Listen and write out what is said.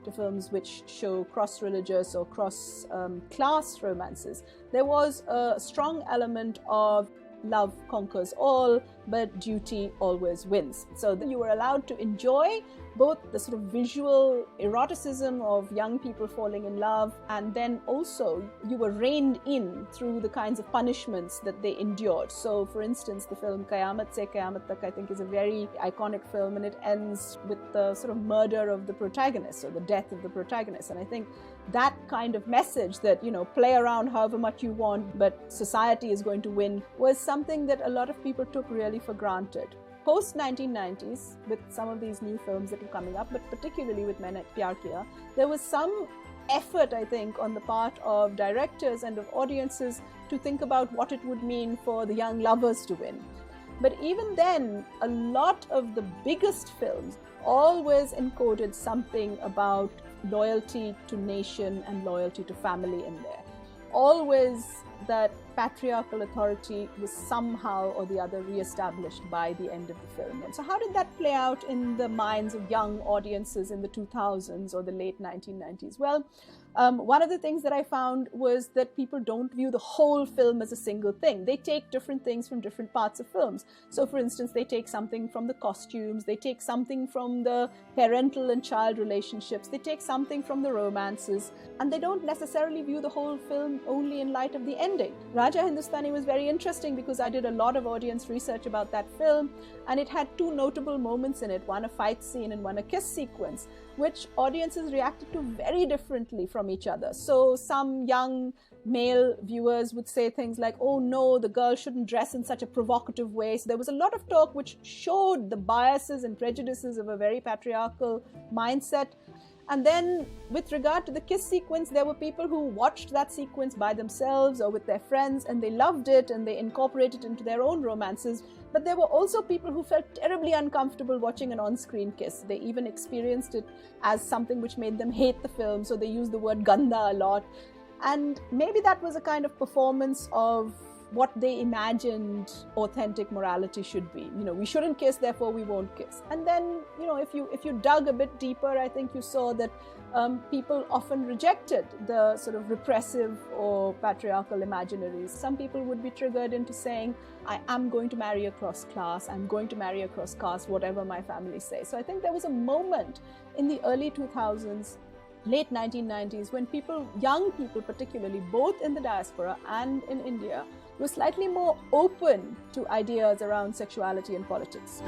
to films which show cross-religious or cross-class romances, there was a strong element of love conquers all, but duty always wins. So you were allowed to enjoy both the sort of visual eroticism of young people falling in love, and then also you were reined in through the kinds of punishments that they endured. So for instance, the film Qayamat Se Qayamat Tak, I think, is a very iconic film, and it ends with the sort of murder of the protagonist, or the death of the protagonist. And I think that kind of message that, you know, play around however much you want, but society is going to win, was something that a lot of people took really for granted. Post 1990s, with some of these new films that were coming up, but particularly with Maine Pyar Kiya, there was some effort, I think, on the part of directors and of audiences to think about what it would mean for the young lovers to win. But even then, a lot of the biggest films always encoded something about loyalty to nation and loyalty to family in there. Always that patriarchal authority was somehow or the other re-established by the end of the film. And so how did that play out in the minds of young audiences in the 2000s or the late 1990s? Well, one of the things that I found was that people don't view the whole film as a single thing. They take different things from different parts of films. So for instance, they take something from the costumes, they take something from the parental and child relationships, they take something from the romances, and they don't necessarily view the whole film only in light of the ending. Raja Hindustani was very interesting because I did a lot of audience research about that film, and it had two notable moments in it, one a fight scene and one a kiss sequence, which audiences reacted to very differently from each other. So some young male viewers would say things like, oh no, the girl shouldn't dress in such a provocative way. So there was a lot of talk which showed the biases and prejudices of a very patriarchal mindset. And then with regard to the kiss sequence, there were people who watched that sequence by themselves or with their friends, and they loved it and they incorporated it into their own romances. But there were also people who felt terribly uncomfortable watching an on-screen kiss. They even experienced it as something which made them hate the film, so they used the word ganda a lot. And maybe that was a kind of performance of what they imagined authentic morality should be. You know, we shouldn't kiss, therefore we won't kiss. And then, you know, if you dug a bit deeper, I think you saw that people often rejected the sort of repressive or patriarchal imaginaries. Some people would be triggered into saying, I am going to marry across class, I'm going to marry across caste, whatever my family says. So I think there was a moment in the early 2000s, late 1990s, when people, young people particularly, both in the diaspora and in India, were slightly more open to ideas around sexuality and politics.